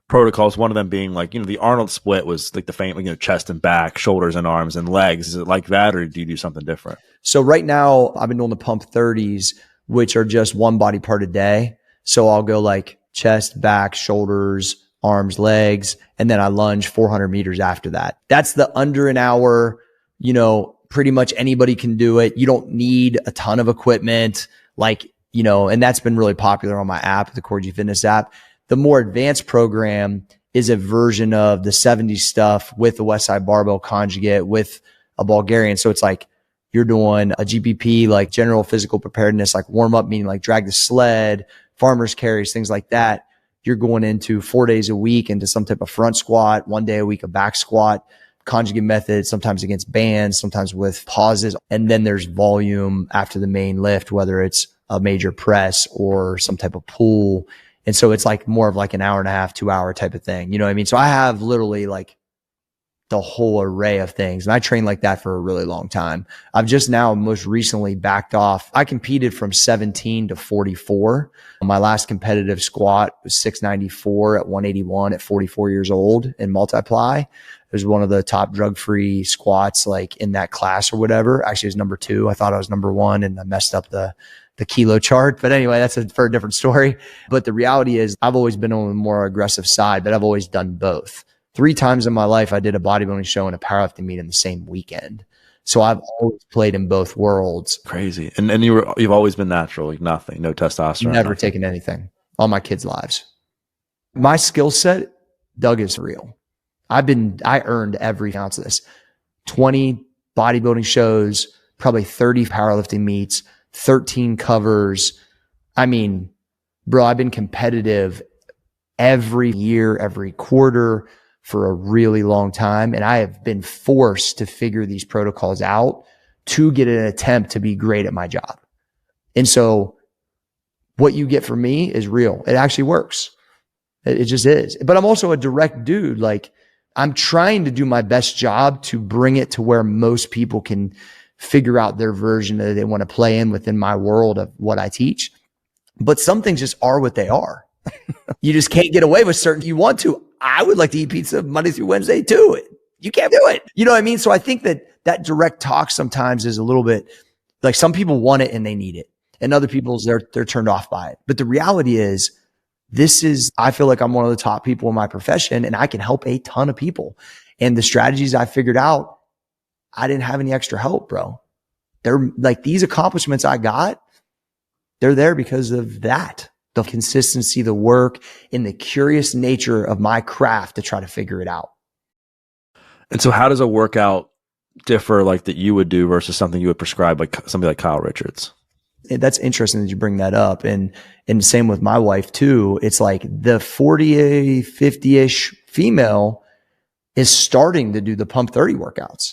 protocols, one of them being like, the Arnold split was like the famous, chest and back, shoulders and arms and legs. Is it like that, or do you do something different? So right now I've been doing the Pump 30s, which are just one body part a day. So I'll go like chest, back, shoulders, arms, legs, and then I lunge 400 meters after that. That's the under an hour, pretty much anybody can do it. You don't need a ton of equipment, and that's been really popular on my app, the Cory Fitness app. The more advanced program is a version of the 70s stuff with the Westside Barbell conjugate with a Bulgarian. So it's like you're doing a GPP, like general physical preparedness, like warm up, meaning like drag the sled, farmer's carries, things like that. You're going into 4 days a week into some type of front squat, 1 day a week a back squat. conjugate method, sometimes against bands, sometimes with pauses. And then there's volume after the main lift, whether it's a major press or some type of pull. And so it's like more of like an hour and a half, 2 hour type of thing. You know what I mean? So I have literally like the whole array of things. And I trained like that for a really long time. I've just now most recently backed off. I competed from 17 to 44. My last competitive squat was 694 at 181 at 44 years old in multiply. It was one of the top drug-free squats like in that class or whatever. Actually, it was number 2. I thought I was number 1 and I messed up the kilo chart. But anyway, that's for a different story. But the reality is I've always been on the more aggressive side, but I've always done both. 3 times in my life, I did a bodybuilding show and a powerlifting meet in the same weekend. So I've always played in both worlds. Crazy. And you've always been natural, like nothing, no testosterone. Never nothing. taken anything. All my kids' lives. My skill set, Doug, is real. I earned every ounce of this. 20 bodybuilding shows, probably 30 powerlifting meets, 13 covers. I mean, bro, I've been competitive every year, every quarter for a really long time. And I have been forced to figure these protocols out to get an attempt to be great at my job. And so what you get from me is real. It actually works. It just is. But I'm also a direct dude. Like I'm trying to do my best job to bring it to where most people can figure out their version that they want to play in within my world of what I teach. But some things just are what they are. You just can't get away with certain. You want to. I would like to eat pizza Monday through Wednesday too. You can't do it. You know what I mean? So I think that direct talk sometimes is a little bit like some people want it and they need it. And other people's they're turned off by it. But the reality is I feel like I'm one of the top people in my profession and I can help a ton of people. And the strategies I figured out, I didn't have any extra help, bro. They're like these accomplishments I got, they're there because of that. The consistency, the work, and the curious nature of my craft to try to figure it out. And so how does a workout differ like that you would do versus something you would prescribe like somebody like Kyle Richards? That's interesting that you bring that up. And same with my wife too. It's like the 40, 50-ish female is starting to do the pump 30 workouts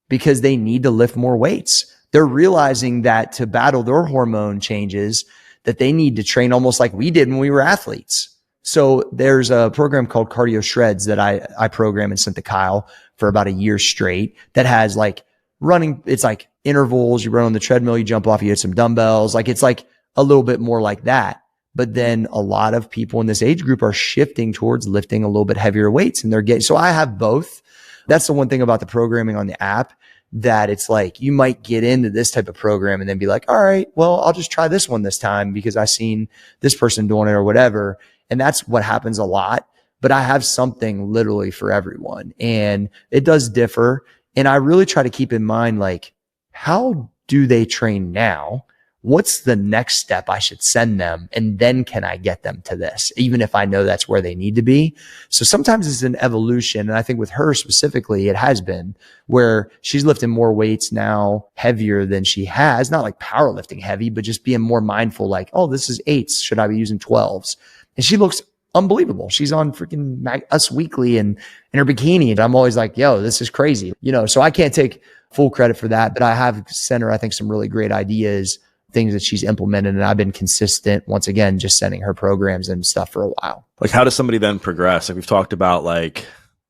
because they need to lift more weights. They're realizing that to battle their hormone changes, that they need to train almost like we did when we were athletes. So there's a program called Cardio Shreds that I program and sent to Kyle for about a year straight that has like running. It's like intervals. You run on the treadmill, you jump off, you hit some dumbbells. Like it's like a little bit more like that. But then a lot of people in this age group are shifting towards lifting a little bit heavier weights and they're getting, so I have both. That's the one thing about the programming on the app, that it's like you might get into this type of program and then be like, all right, well, I'll just try this one this time because I've seen this person doing it or whatever. And that's what happens a lot. But I have something literally for everyone and it does differ. And I really try to keep in mind, like, how do they train now? What's the next step I should send them? And then can I get them to this, even if I know that's where they need to be? So sometimes it's an evolution. And I think with her specifically, it has been where she's lifting more weights now, heavier than she has, not like powerlifting heavy, but just being more mindful, like, oh, this is 8s. Should I be using 12s? And she looks unbelievable. She's on freaking Us Weekly and in her bikini. And I'm always like, yo, this is crazy. You know, so I can't take full credit for that, but I have sent her, I think, some really great ideas, things that she's implemented. And I've been consistent, once again, just sending her programs and stuff for a while. Like, how does somebody then progress? Like, we've talked about like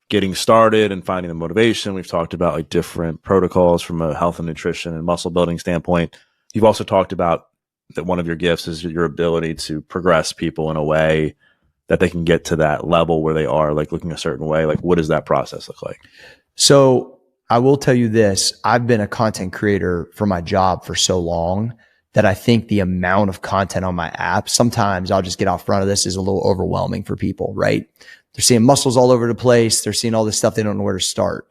getting started and finding the motivation. We've talked about like different protocols from a health and nutrition and muscle building standpoint. You've also talked about that one of your gifts is your ability to progress people in a way that they can get to that level where they are like looking a certain way. Like, what does that process look like? So I will tell you this. I've been a content creator for my job for so long that I think the amount of content on my app, sometimes I'll just get out front of this, is a little overwhelming for people, right? They're seeing muscles all over the place. They're seeing all this stuff. They don't know where to start.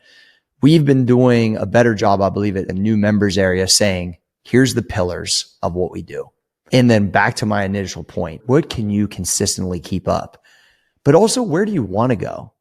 We've been doing a better job, I believe, at a new members area saying, here's the pillars of what we do. And then back to my initial point, what can you consistently keep up? But also, where do you want to go?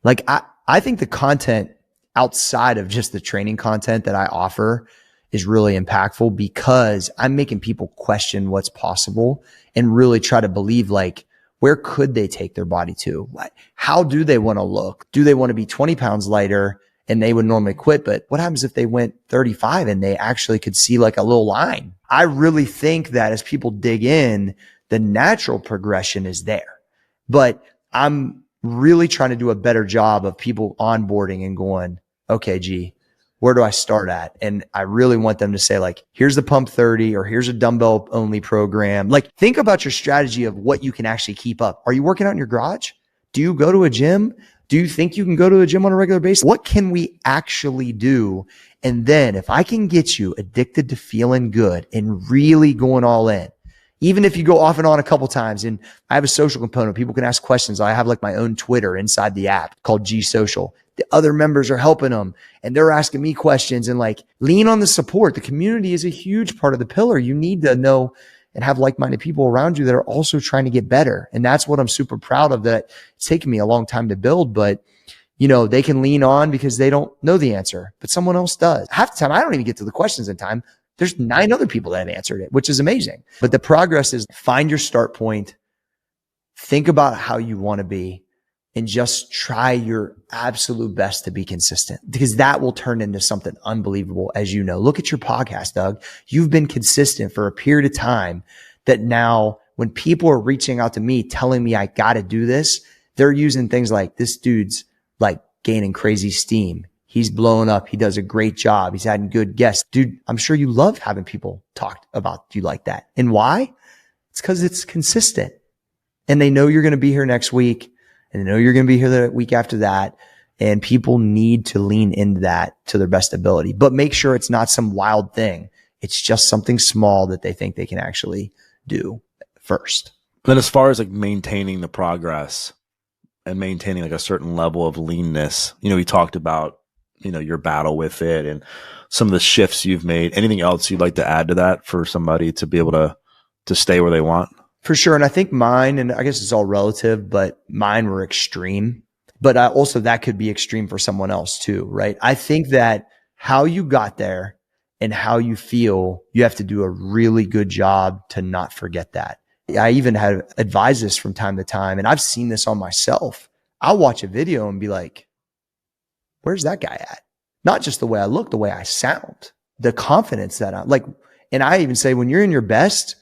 Like, I think the content outside of just the training content that I offer is really impactful because I'm making people question what's possible and really try to believe, like, where could they take their body to? How do they want to look? Do they want to be 20 pounds lighter and they would normally quit. But what happens if they went 35 and they actually could see like a little line? I really think that as people dig in, the natural progression is there. But I'm really trying to do a better job of people onboarding and going, okay, G, where do I start at? And I really want them to say like, here's the pump 30 or here's a dumbbell only program. Like think about your strategy of what you can actually keep up. Are you working out in your garage? Do you go to a gym? Do you think you can go to a gym on a regular basis? What can we actually do? And then if I can get you addicted to feeling good and really going all in, even if you go off and on a couple times, and I have a social component, people can ask questions. I have like my own Twitter inside the app called G Social. The other members are helping them and they're asking me questions, and like lean on the support. The community is a huge part of the pillar. You need to know and have like-minded people around you that are also trying to get better. And that's what I'm super proud of, that it's taken me a long time to build, but you know, they can lean on because they don't know the answer, but someone else does. Half the time, I don't even get to the questions in time. There's 9 other people that have answered it, which is amazing. But the progress is find your start point, think about how you want to be, and just try your absolute best to be consistent, because that will turn into something unbelievable. As you know, look at your podcast, Doug. You've been consistent for a period of time that now when people are reaching out to me, telling me I got to do this, they're using things like, this dude's like gaining crazy steam. He's blowing up. He does a great job. He's having good guests. Dude, I'm sure you love having people talk about you like that. And why? It's because it's consistent. And they know you're going to be here next week. And they know you're going to be here the week after that. And people need to lean into that to their best ability. But make sure it's not some wild thing. It's just something small that they think they can actually do first. Then as far as like maintaining the progress and maintaining like a certain level of leanness, you know, we talked about, you know, your battle with it and some of the shifts you've made. Anything else you'd like to add to that for somebody to be able to stay where they want? For sure. And I think mine, and I guess it's all relative, but mine were extreme, but also that could be extreme for someone else too, right? I think that how you got there and how you feel, you have to do a really good job to not forget that. I even had advised this from time to time, and I've seen this on myself. I'll watch a video and be like, where's that guy at? Not just the way I look, the way I sound, the confidence that I'm like. And I even say, when you're in your best,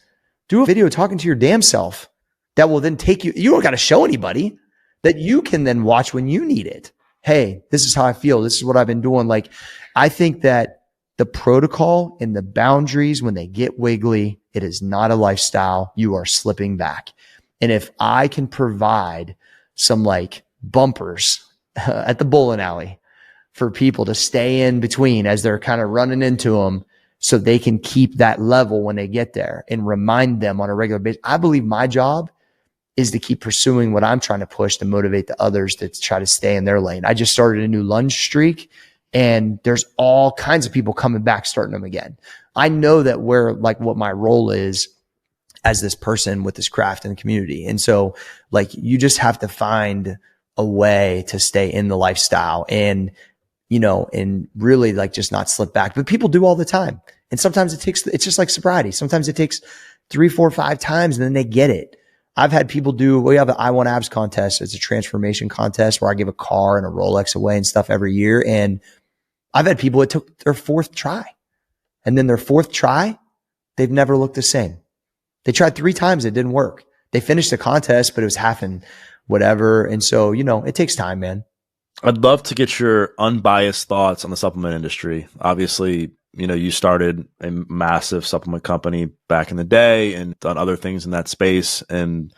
do a video talking to your damn self that will then take you. You don't got to show anybody, that you can then watch when you need it. Hey, this is how I feel. This is what I've been doing. Like, I think that the protocol and the boundaries, when they get wiggly, it is not a lifestyle. You are slipping back. And if I can provide some like bumpers at the bowling alley for people to stay in between as they're kind of running into them, so they can keep that level when they get there and remind them on a regular basis. I believe my job is to keep pursuing what I'm trying to push to motivate the others to try to stay in their lane. I just started a new lunge streak, and there's all kinds of people coming back, starting them again. I know that what my role is as this person with this craft in the community. And so like, you just have to find a way to stay in the lifestyle and, you know, and really like just not slip back. But people do all the time. And sometimes it's just like sobriety. Sometimes it takes 3, 4, 5 times and then they get it. I've had people we have an I Want Abs contest. It's a transformation contest where I give a car and a Rolex away and stuff every year. And I've had people, it took their 4th try. And then their 4th try, they've never looked the same. They tried 3 times. It didn't work. They finished the contest, but it was half and whatever. And so, you know, it takes time, man. I'd love to get your unbiased thoughts on the supplement industry. Obviously, you know, you started a massive supplement company back in the day and done other things in that space, and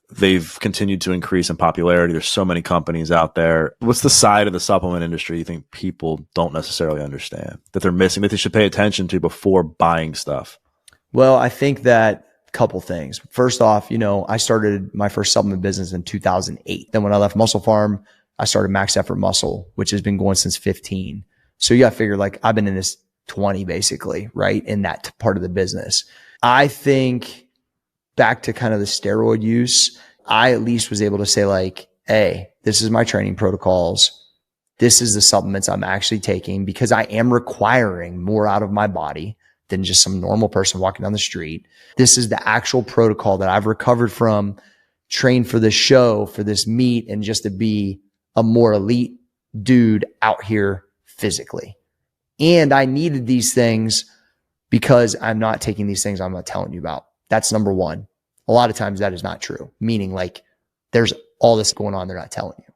they've continued to increase in popularity. There's so many companies out there. What's the side of the supplement industry you think people don't necessarily understand, that they're missing, that they should pay attention to before buying stuff? Well, I think that couple things. First off, you know, I started my first supplement business in 2008. Then when I left Muscle Farm, I started Max Effort Muscle, which has been going since 15. So you got to figure, like, I've been in this 20 basically, right? In that part of the business. I think back to kind of the steroid use, I at least was able to say like, hey, this is my training protocols. This is the supplements I'm actually taking, because I am requiring more out of my body than just some normal person walking down the street. This is the actual protocol that I've recovered from, trained for this show, for this meet, and just to be a more elite dude out here physically. And I needed these things because I'm not taking these things I'm not telling you about. That's number one. A lot of times that is not true, meaning like there's all this going on they're not telling you.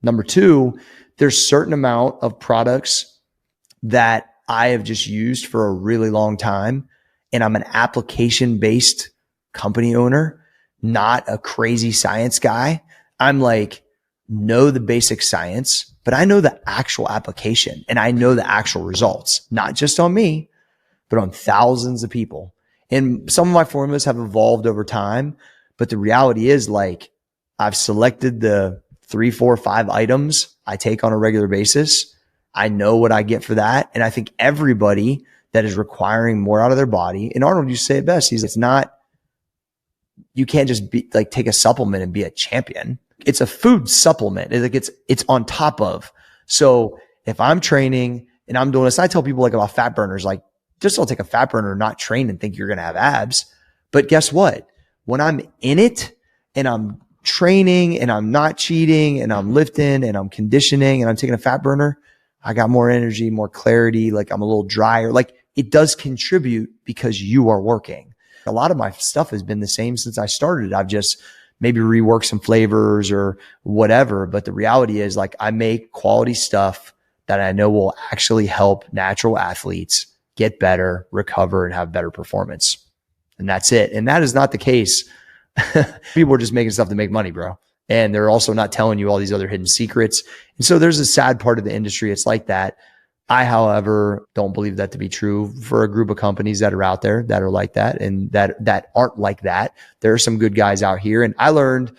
Number two, there's certain amount of products that I have just used for a really long time. And I'm an application-based company owner, not a crazy science guy. I'm like, know the basic science, but I know the actual application and I know the actual results, not just on me, but on thousands of people. And some of my formulas have evolved over time, but the reality is like I've selected the 3, 4, 5 items I take on a regular basis. I know what I get for that. And I think everybody that is requiring more out of their body, and Arnold used to say it best. It's not, you can't just be like, take a supplement and be a champion. It's a food supplement. It's on top of. So if I'm training and I'm doing this, I tell people like about fat burners, like just don't take a fat burner, not train and think you're going to have abs. But guess what? When I'm in it and I'm training and I'm not cheating and I'm lifting and I'm conditioning and I'm taking a fat burner, I got more energy, more clarity. Like I'm a little drier. Like it does contribute because you are working. A lot of my stuff has been the same since I started. I've just maybe reworked some flavors or whatever. But the reality is like I make quality stuff that I know will actually help natural athletes get better, recover, and have better performance. And that's it. And that is not the case. People are just making stuff to make money, bro. And they're also not telling you all these other hidden secrets. And so there's a sad part of the industry. It's like that. I, however, don't believe that to be true for a group of companies that are out there that are like that and that aren't like that. There are some good guys out here. And I learned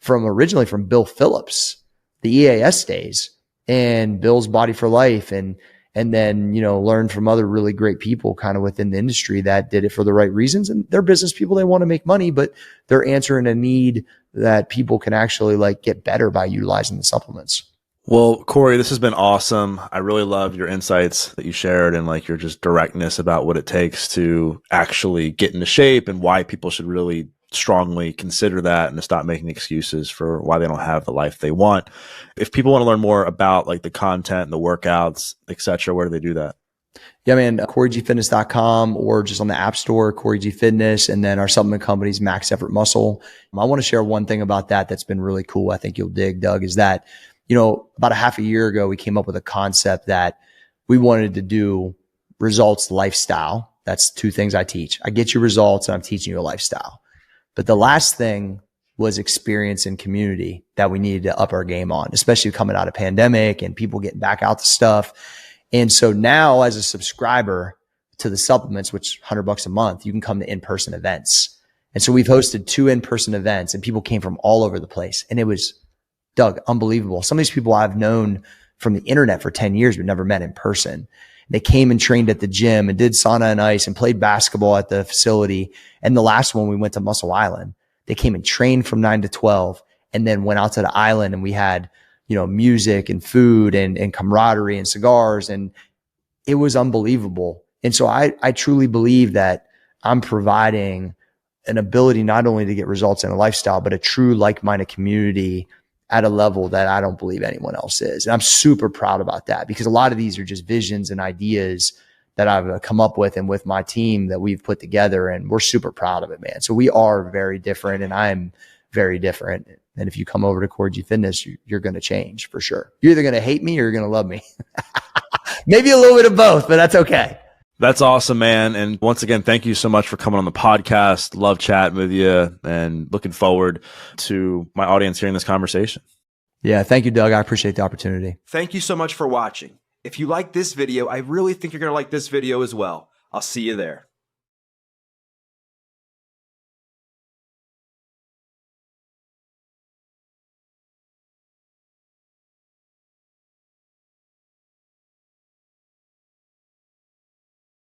originally from Bill Phillips, the EAS days, and Bill's Body for Life, and then, learned from other really great people kind of within the industry that did it for the right reasons. And they're business people. They want to make money, but they're answering a need that people can actually like get better by utilizing the supplements. Well, Cory, this has been awesome. I really love your insights that you shared and like your just directness about what it takes to actually get into shape and why people should really strongly consider that and to stop making excuses for why they don't have the life they want. If people want to learn more about like the content and the workouts, etc., where do they do that? Yeah, man, CoryGFitness.com or just on the App Store, Cory G Fitness, and then our supplement company's Max Effort Muscle. I want to share one thing about that's been really cool. I think you'll dig, Doug, is that, about a half a year ago, we came up with a concept that we wanted to do results lifestyle. That's 2 things I teach. I get you results and I'm teaching you a lifestyle. But the last thing was experience and community that we needed to up our game on, especially coming out of pandemic and people getting back out to stuff. And so now as a subscriber to the supplements, which $100 a month, you can come to in-person events. And so we've hosted 2 in-person events and people came from all over the place. And it was, Doug, unbelievable. Some of these people I've known from the internet for 10 years, but never met in person. They came and trained at the gym and did sauna and ice and played basketball at the facility. And the last one, we went to Muscle Island. They came and trained from 9 to 12 and then went out to the island and we had, music and food and camaraderie and cigars. And it was unbelievable. And so I truly believe that I'm providing an ability not only to get results in a lifestyle, but a true like-minded community at a level that I don't believe anyone else is. And I'm super proud about that because a lot of these are just visions and ideas that I've come up with and with my team that we've put together. And we're super proud of it, man. So we are very different and I'm very different. And if you come over to Cory G Fitness, you're going to change for sure. You're either going to hate me or you're going to love me. Maybe a little bit of both, but that's okay. That's awesome, man. And once again, thank you so much for coming on the podcast. Love chatting with you and looking forward to my audience hearing this conversation. Yeah. Thank you, Doug. I appreciate the opportunity. Thank you so much for watching. If you like this video, I really think you're going to like this video as well. I'll see you there.